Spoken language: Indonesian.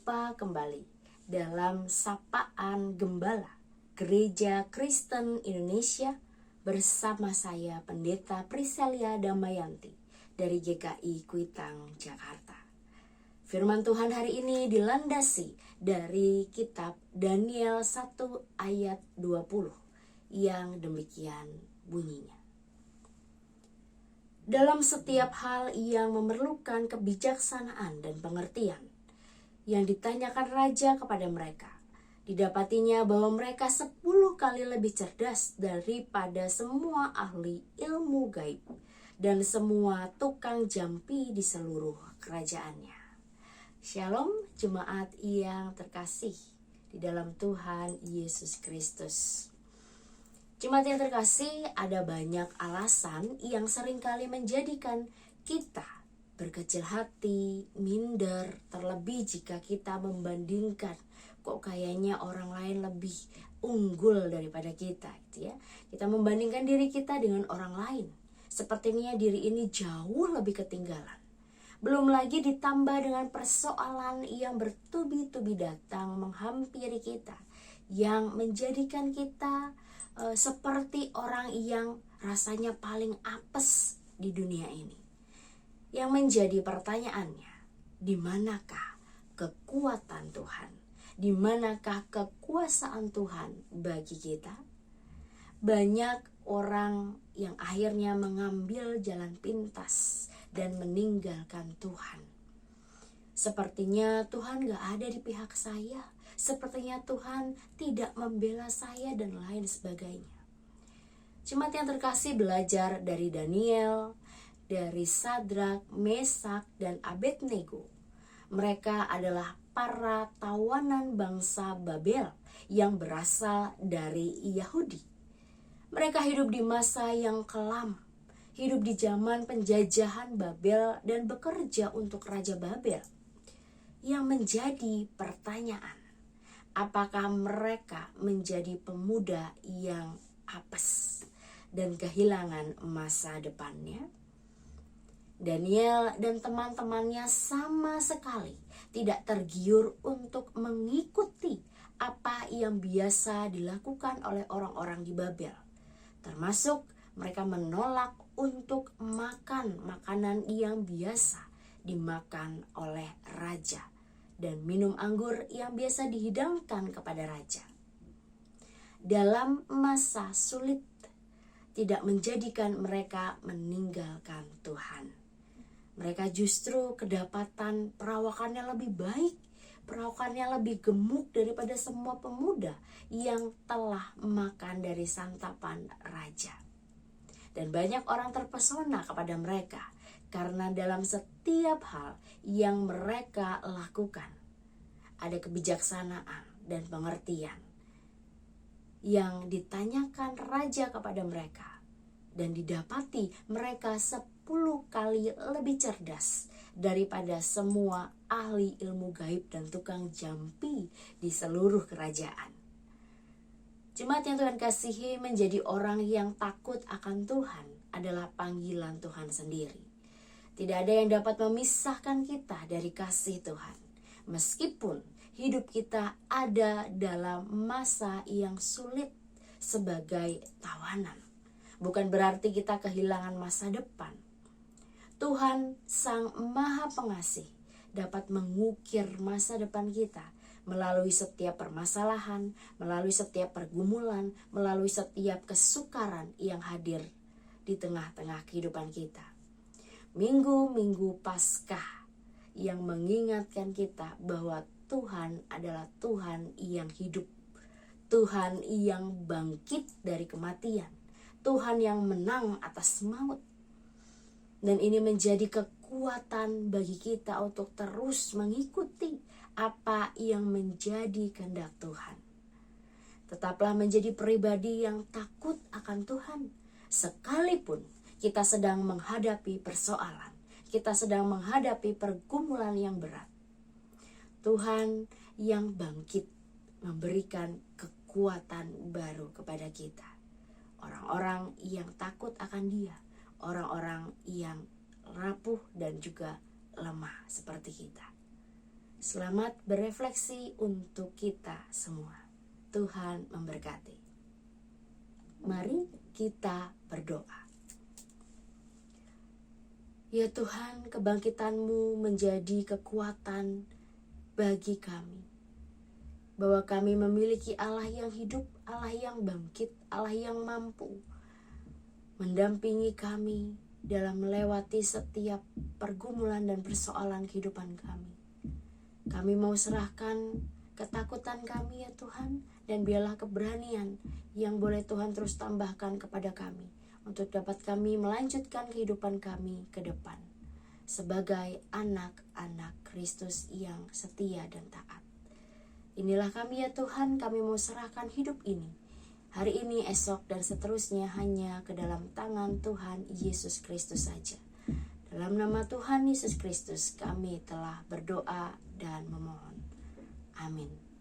Berjumpa kembali dalam Sapaan Gembala Gereja Kristen Indonesia bersama saya Pendeta Priselia Damayanti dari GKI Kuitang, Jakarta. Firman Tuhan hari ini dilandasi dari kitab Daniel 1 ayat 20 yang demikian bunyinya. Dalam setiap hal yang memerlukan kebijaksanaan dan pengertian, yang ditanyakan raja kepada mereka, didapatinya bahwa mereka 10 kali lebih cerdas daripada semua ahli ilmu gaib dan semua tukang jampi di seluruh kerajaannya. Shalom jemaat yang terkasih di dalam Tuhan Yesus Kristus. Jemaat yang terkasih, ada banyak alasan yang seringkali menjadikan kita berkecil hati, minder, terlebih jika kita membandingkan kok kayaknya orang lain lebih unggul daripada kita, gitu ya. Kita membandingkan diri kita dengan orang lain. Sepertinya diri ini jauh lebih ketinggalan. Belum lagi ditambah dengan persoalan yang bertubi-tubi datang menghampiri kita, yang menjadikan kita seperti orang yang rasanya paling apes di dunia ini. Yang menjadi pertanyaannya, di manakah kekuatan Tuhan? Di manakah kekuasaan Tuhan bagi kita? Banyak orang yang akhirnya mengambil jalan pintas dan meninggalkan Tuhan. Sepertinya Tuhan gak ada di pihak saya. Sepertinya Tuhan tidak membela saya dan lain sebagainya. Jemaat yang terkasih, belajar dari Daniel, dari Sadrak, Mesak, dan Abednego. Mereka adalah para tawanan bangsa Babel yang berasal dari Yahudi. Mereka hidup di masa yang kelam, hidup di zaman penjajahan Babel dan bekerja untuk Raja Babel. Yang menjadi pertanyaan, apakah mereka menjadi pemuda yang apes dan kehilangan masa depannya? Daniel dan teman-temannya sama sekali tidak tergiur untuk mengikuti apa yang biasa dilakukan oleh orang-orang di Babel. Termasuk mereka menolak untuk makan makanan yang biasa dimakan oleh raja dan minum anggur yang biasa dihidangkan kepada raja. Dalam masa sulit tidak menjadikan mereka meninggalkan Tuhan. Mereka justru kedapatan perawakannya lebih baik, perawakannya lebih gemuk daripada semua pemuda yang telah makan dari santapan raja. Dan banyak orang terpesona kepada mereka karena dalam setiap hal yang mereka lakukan ada kebijaksanaan dan pengertian yang ditanyakan raja kepada mereka, dan didapati mereka 10 kali lebih cerdas daripada semua ahli ilmu gaib dan tukang jampi di seluruh kerajaan. Jemaat yang Tuhan kasihi, menjadi orang yang takut akan Tuhan adalah panggilan Tuhan sendiri. Tidak ada yang dapat memisahkan kita dari kasih Tuhan. Meskipun hidup kita ada dalam masa yang sulit sebagai tawanan, bukan berarti kita kehilangan masa depan. Tuhan Sang Maha Pengasih dapat mengukir masa depan kita melalui setiap permasalahan, melalui setiap pergumulan, melalui setiap kesukaran yang hadir di tengah-tengah kehidupan kita. Minggu-minggu Paskah yang mengingatkan kita bahwa Tuhan adalah Tuhan yang hidup, Tuhan yang bangkit dari kematian, Tuhan yang menang atas maut. Dan ini menjadi kekuatan bagi kita untuk terus mengikuti apa yang menjadi kehendak Tuhan. Tetaplah menjadi pribadi yang takut akan Tuhan, sekalipun kita sedang menghadapi persoalan, kita sedang menghadapi pergumulan yang berat. Tuhan yang bangkit memberikan kekuatan baru kepada kita. Orang-orang yang takut akan Dia, orang-orang yang rapuh dan juga lemah seperti kita. Selamat berefleksi untuk kita semua. Tuhan memberkati. Mari kita berdoa. Ya Tuhan, kebangkitan-Mu menjadi kekuatan bagi kami. Bahwa kami memiliki Allah yang hidup, Allah yang bangkit, Allah yang mampu mendampingi kami dalam melewati setiap pergumulan dan persoalan kehidupan kami. Kami mau serahkan ketakutan kami ya Tuhan, dan biarlah keberanian yang boleh Tuhan terus tambahkan kepada kami untuk dapat kami melanjutkan kehidupan kami ke depan sebagai anak-anak Kristus yang setia dan taat. Inilah kami ya Tuhan, kami mau serahkan hidup ini, hari ini, esok, dan seterusnya hanya ke dalam tangan Tuhan Yesus Kristus saja. Dalam nama Tuhan Yesus Kristus kami telah berdoa dan memohon. Amin.